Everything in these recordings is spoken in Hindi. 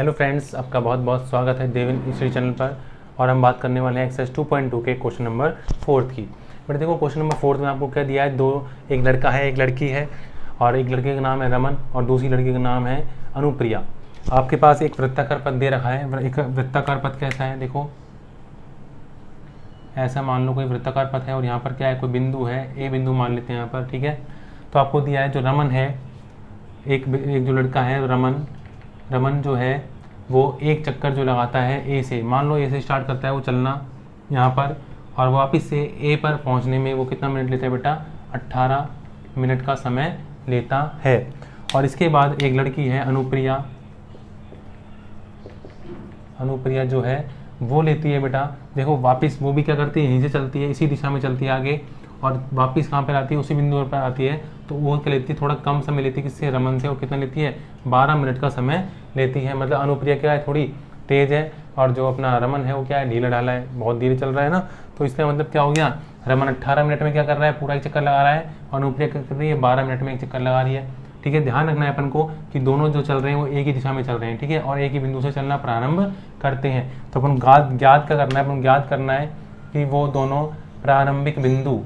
हेलो फ्रेंड्स, आपका बहुत बहुत स्वागत है देविन हिस्ट्री चैनल पर। और हम बात करने वाले हैं एक्सरसाइज 2.2 के क्वेश्चन नंबर 4 की। बट देखो, क्वेश्चन नंबर 4 में आपको क्या दिया है, एक लड़का है, एक लड़की है, और एक लड़के का नाम है रमन और दूसरी लड़की का नाम है अनुप्रिया। आपके पास एक वृत्ताकार पथ दे रखा है। एक वृत्ताकार पथ कैसा है, देखो ऐसा मान लो कोई वृत्ताकार पथ है और यहाँ पर क्या है, कोई बिंदु है, ए बिंदु मान लेते हैं यहाँ पर, ठीक है। तो आपको दिया है जो रमन है, एक जो लड़का है रमन जो है वो एक चक्कर जो लगाता है ए से, मान लो ए से स्टार्ट करता है वो चलना यहाँ पर, और वापस से ए पर पहुँचने में वो कितना मिनट लेता है बेटा, 18 मिनट का समय लेता है। और इसके बाद एक लड़की है अनुप्रिया जो है वो लेती है बेटा, देखो वापस वो भी क्या करती है, यहीं से चलती है, इसी दिशा में चलती है आगे, और वापस कहाँ पर आती है, उसी बिंदु पर आती है। तो वो क्या लेती है, थोड़ा कम समय लेती है किससे, रमन से। और कितना लेती है, 12 मिनट का समय लेती है। मतलब अनुप्रिया क्या है, थोड़ी तेज है, और जो अपना रमन है वो क्या है, ढीला ढाला है, बहुत धीरे चल रहा है ना। तो इसका मतलब क्या हो गया, रमन 18 मिनट में क्या कर रहा है, पूरा एक चक्कर लगा रहा है, और अनुप्रिया क्या कर रही है, 12 मिनट में एक चक्कर लगा रही है। ठीक है, ध्यान रखना है अपन को कि दोनों जो चल रहे हैं वो एक ही दिशा में चल रहे हैं, ठीक है, और एक ही बिंदु से चलना प्रारंभ करते हैं। तो अपन ज्ञात क्या करना है, अपन ज्ञात करना है कि वो दोनों प्रारंभिक बिंदु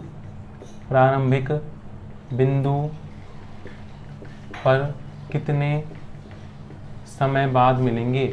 पर कितने समय बाद मिलेंगे।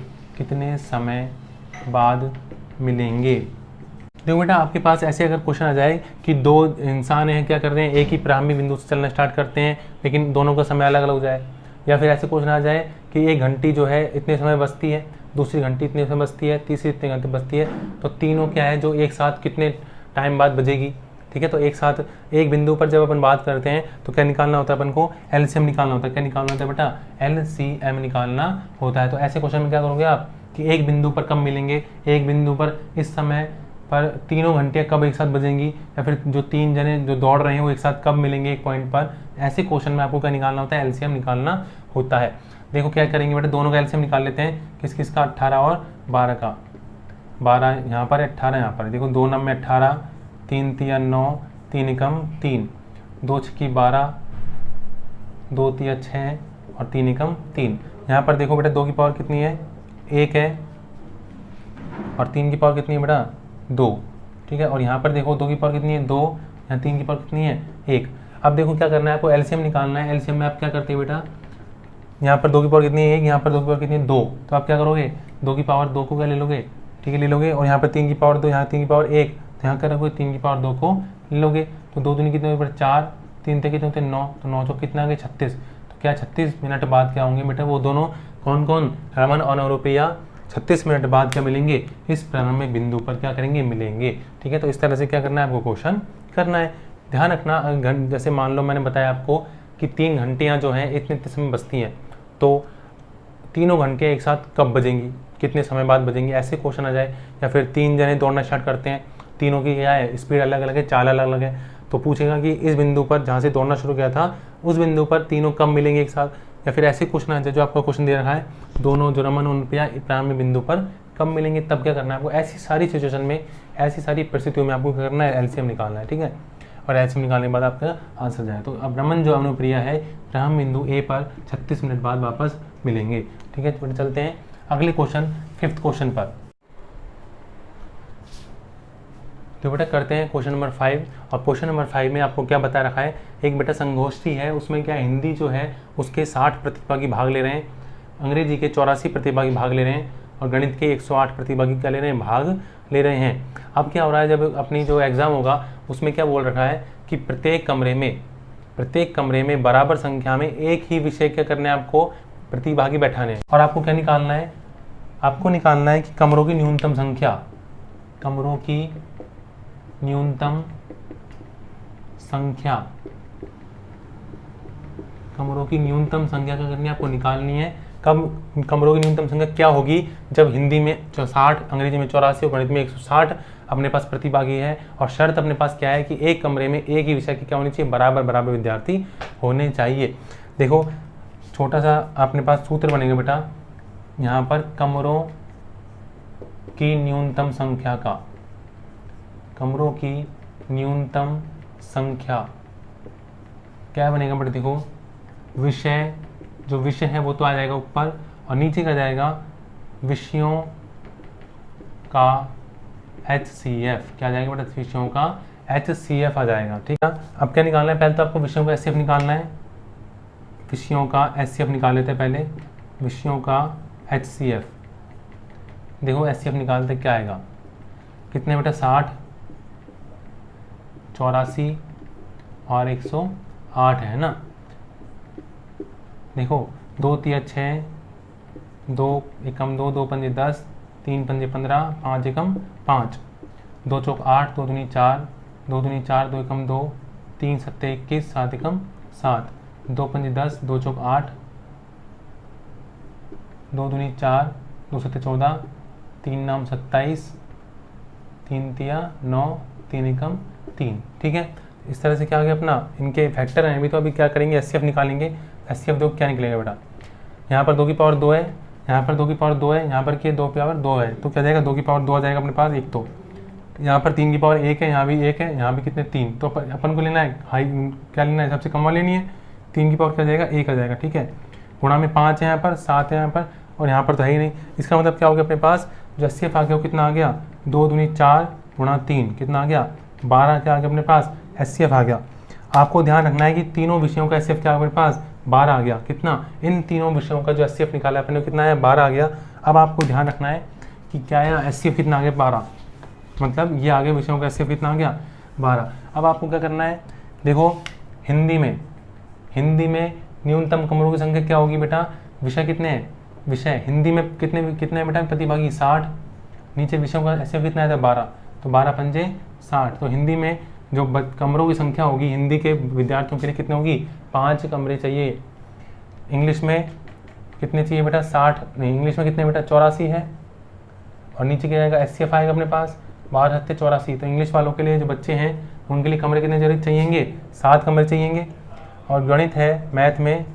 देखो बेटा, आपके पास ऐसे अगर क्वेश्चन आ जाए कि दो इंसान हैं, क्या कर रहे हैं, एक ही प्रारंभिक बिंदु से चलना स्टार्ट करते हैं, लेकिन दोनों का समय अलग अलग हो जाए, या फिर ऐसे क्वेश्चन आ जाए कि एक घंटी जो है इतने समय बजती है, दूसरी घंटी इतने समय बजती है, तीसरी इतने घंटे बजती है, तो तीनों क्या है जो एक साथ कितने टाइम बाद बजेगी। ठीक है, तो एक साथ एक बिंदु पर जब अपन बात करते हैं तो क्या निकालना होता है अपन को, एलसीएम निकालना होता है। क्या निकालना होता है बेटा, एलसीएम निकालना होता है। तो ऐसे क्वेश्चन में क्या करोगे आप कि एक बिंदु पर कब मिलेंगे, एक बिंदु पर इस समय पर तीनों घंटियाँ कब एक साथ बजेंगी, या फिर जो तीन जने जो दौड़ रहे हैं वो एक साथ कब मिलेंगे एक पॉइंट पर। ऐसे क्वेश्चन में आपको क्या निकालना होता है, एलसीएम निकालना होता है। देखो क्या करेंगे बेटा, दोनों का एलसीएम निकाल लेते हैं, किस किस का, 18 और 12 का। 12 यहाँ पर, 18 यहाँ पर। देखो 2 9 में 18, 3 3 9, 3 एकम 3, 2 छक्की 12, 2 तिया 6 और 3 एकम 3। यहाँ पर देखो बेटा 2 की पावर कितनी है, 1 है, और 3 की पावर कितनी है बेटा, 2। ठीक है, और यहाँ पर देखो 2 की पावर कितनी है, 2, यहाँ 3 की पावर कितनी है, 1। अब देखो क्या करना है आपको, एलसीएम निकालना है। एलसीएम में आप क्या करते हैं बेटा, यहाँ पर 2 की पावर कितनी है, 1, यहाँ पर 2 की पावर कितनी है, 2। तो आप क्या करोगे, 2 की पावर 2 को क्या ले लोगे, ठीक है, ले लोगे, और यहाँ पर 3 की पावर 2, यहाँ 3 की पावर 1, तो यहाँ क्या रखोगे, 3 की पावर 2 को ले लोगे। तो 2 दूनी कितने होते, 4, 3 थे कितने होते, 9, तो 9 तो कितना आ गया, 36। तो क्या 36 मिनट बाद क्या होंगे बेटा, वो दोनों कौन कौन, रमन और अनुप्रिया 36 मिनट बाद क्या मिलेंगे, इस प्रारंभिक बिंदु पर क्या करेंगे, मिलेंगे। ठीक है, तो इस तरह से क्या करना है आपको, क्वेश्चन करना है। ध्यान रखना, जैसे मान लो मैंने बताया आपको कि 3 घंटियाँ जो हैं इतने समय बजती हैं, तो तीनों घंटे एक साथ कब बजेंगी, कितने समय बाद बजेंगी, ऐसे क्वेश्चन आ जाए। या फिर 3 जने दौड़ना स्टार्ट करते हैं, तीनों की क्या है, स्पीड अलग अलग है, चाल अलग अलग है, तो पूछेगा कि इस बिंदु पर जहाँ से दौड़ना शुरू किया था उस बिंदु पर तीनों कब मिलेंगे एक साथ। या फिर ऐसे क्वेश्चन आ जाए जो आपका क्वेश्चन दे रखा है, दोनों जो रमन और अनुप्रिया प्रारंभिक बिंदु पर कब मिलेंगे, तब क्या करना है आपको। ऐसी सारी सिचुएशन में, ऐसी सारी परिस्थितियों में आपको क्या करना है, एलसीएम निकालना है। ठीक है, और एलसीएम निकालने के बाद आपका आंसर जाए। तो अब रमन जो अनुप्रिया है प्रारंभिक बिंदु ए पर 36 मिनट बाद वापस मिलेंगे। ठीक है, तो चलते हैं अगले क्वेश्चन, 5th क्वेश्चन पर। तो बेटा करते हैं क्वेश्चन नंबर 5। और क्वेश्चन नंबर 5 में आपको क्या बता रखा है, एक बेटा संगोष्ठी है, उसमें क्या हिंदी जो है उसके 60 प्रतिभागी भाग ले रहे हैं, अंग्रेजी के 84 प्रतिभागी भाग ले रहे हैं, और गणित के 108 प्रतिभागी क्या ले रहे हैं, भाग ले रहे हैं। अब क्या हो रहा है, जब अपनी जो एग्जाम होगा उसमें क्या बोल रखा है कि प्रत्येक कमरे में बराबर संख्या में एक ही विषय क्या करने हैं, आपको प्रतिभागी बैठाने हैं। और आपको क्या निकालना है, आपको निकालना है कि कमरों की न्यूनतम संख्या क्या करनी है, आपको निकालनी है। कब कमरों की न्यूनतम संख्या क्या होगी, जब हिंदी में 60, अंग्रेजी में 84 और गणित में 160 अपने पास प्रतिभागी है, और शर्त अपने पास क्या है कि एक कमरे में एक ही विषय की क्या होनी चाहिए, बराबर विद्यार्थी होने चाहिए। देखो छोटा सा अपने पास सूत्र बनेगा बेटा, यहाँ पर कमरों की न्यूनतम संख्या क्या बनेगा बेटा, देखो विषय, जो विषय है वो तो आ जाएगा ऊपर, और नीचे का जाएगा विषयों का HCF क्या आ जाएगा बेटा, विषयों का HCF आ जाएगा। ठीक है, अब क्या निकालना है, पहले तो आपको विषयों का HCF निकालना है। विषयों का HCF निकाल लेते हैं पहले, विषयों का HCF। देखो HCF निकालते क्या आएगा, कितने बेटा, 60, 84 और 108 है ना। देखो 2 3 6, 2 एकम 2, 2 पंजे 10, 3 पंजे 15, 5 एकम 5, 2 चौक 8, 2 दूनी 4, 2 दूनी 4, 2 एकम 2, 3 सत्ते 21, 7 एकम 7, 2 पंजे 10, 2 चौक 8, 2 दूनी 4, 2 सत्ते 14, 3 नाम 27, 3 तिया 9, 3 एकम 3। ठीक है, इस तरह से क्या हो गया अपना, इनके फैक्टर हैं। अभी तो अभी क्या करेंगे, HCF निकालेंगे। HCF दो क्या निकलेगा बेटा, यहाँ पर 2 की पावर 2 है, यहाँ पर 2 की पावर 2 है, यहाँ पर क्या 2 की पावर 2 है, तो क्या जाएगा 2 की पावर 2 आ जाएगा अपने पास एक। तो यहाँ पर 3 की पावर 1 है, यहाँ भी 1 है, यहाँ भी कितने 3, तो अपन को लेना है हाई, क्या लेना है, सबसे कम वाली लेनी है। 3 की पावर क्या जाएगा, 1 आ जाएगा। ठीक है, गुणा में 5 है यहाँ पर, 7 है यहाँ पर, और यहाँ पर तो है ही नहीं। इसका मतलब क्या हो गया, अपने पास जो HCF आ गया वो कितना आ गया, 2 दूनी 4 गुणा 3 कितना आ गया, 12 क्या आ गया अपने पास, HCF आ गया। आपको ध्यान रखना है कि तीनों विषयों का HCF क्या आ गया अपने पास, 12 आ गया। कितना, इन तीनों विषयों का जो HCF निकाला है अपने कितना है, 12 आ गया। अब आपको ध्यान रखना है कि क्या है, HCF कितना आ गया, 12, मतलब ये आगे विषयों का HCF कितना आ गया, 12। अब आपको क्या करना है, देखो हिंदी में न्यूनतम कमरों की संख्या क्या होगी बेटा, विषय कितने हैं, विषय हिंदी में कितने है बेटा, प्रतिभागी 60, नीचे विषयों का HCF कितना है, 12, तो 12 पंजे 60। तो हिंदी में जो कमरों की संख्या होगी हिंदी के विद्यार्थियों के लिए कितने होगी, 5 कमरे चाहिए। इंग्लिश में कितने चाहिए बेटा, 60 नहीं, इंग्लिश में कितने बेटा, 84 है, और नीचे क्या आएगा, HCF आएगा अपने पास 12 सत्ते 84। तो इंग्लिश वालों के लिए जो बच्चे हैं उनके लिए कमरे कितने जरूर चाहिएंगे, 7 कमरे चाहिएंगे। और गणित है, मैथ में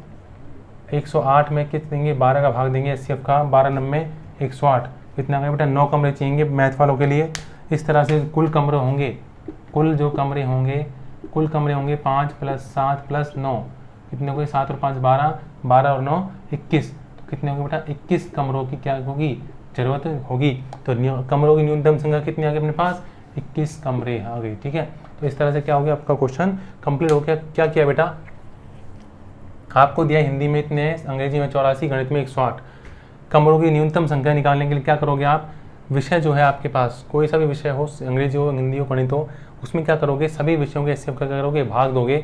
108 में कितने देंगे, 12 का भाग देंगे HCF का, 12 9 108, कितना आ गया बेटा, 9 कमरे चाहिएंगे मैथ वालों के लिए। इस तरह से कुल कमरे होंगे, कुल कमरे होंगे 5 + 7 + 9, कितने होंगे, 7 और 5 12, 12 और 9 21, तो कितने होंगे बेटा, 21 कमरों की क्या होगी, जरूरत होगी। तो कमरों की न्यूनतम संख्या कितनी आ गई अपने पास, 21 कमरे आ गई। ठीक है, तो इस तरह से क्या हो गया, आपका क्वेश्चन कंप्लीट हो गया। क्या किया बेटा, आपको दिया हिंदी में इतने, अंग्रेजी में 84, गणित में 108। कमरों की न्यूनतम संख्या निकालने के लिए क्या करोगे आप, विषय जो है आपके पास, कोई सा भी विषय हो, अंग्रेजी हो, हिंदी हो, गणित हो, उसमें क्या करोगे, सभी विषयों के HCF का क्या करोगे, भाग दोगे।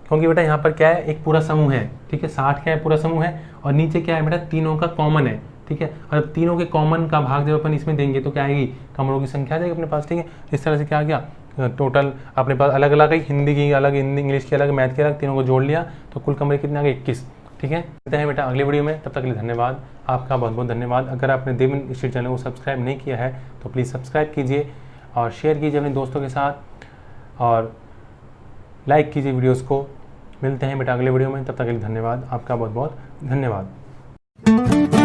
क्योंकि बेटा यहाँ पर क्या है, एक पूरा समूह है। ठीक है, 60 क्या है, पूरा समूह है, और नीचे क्या है बेटा, तीनों का कॉमन है। ठीक है, और तीनों के कॉमन का भाग जब अपन इसमें देंगे तो क्या आएगी, कमरों की संख्या आ जाएगी अपने पास। ठीक है, इस तरह से क्या आ गया, टोटल अपने पास अलग अलग है, हिंदी की अलग, हिंदी इंग्लिश की अलग, मैथ की अलग, तीनों को जोड़ लिया तो कुल कमरे कितने आ गए, 21। ठीक है, मिलते हैं बेटा अगली वीडियो में, तब तक के लिए धन्यवाद, आपका बहुत बहुत धन्यवाद। अगर आपने देव इंस्टीट्यूट चैनल को सब्सक्राइब नहीं किया है तो प्लीज़ सब्सक्राइब कीजिए और शेयर कीजिए अपने दोस्तों के साथ, और लाइक कीजिए वीडियोज़ को। मिलते हैं बेटा अगले वीडियो में, तब तक के लिए धन्यवाद, आपका बहुत बहुत धन्यवाद।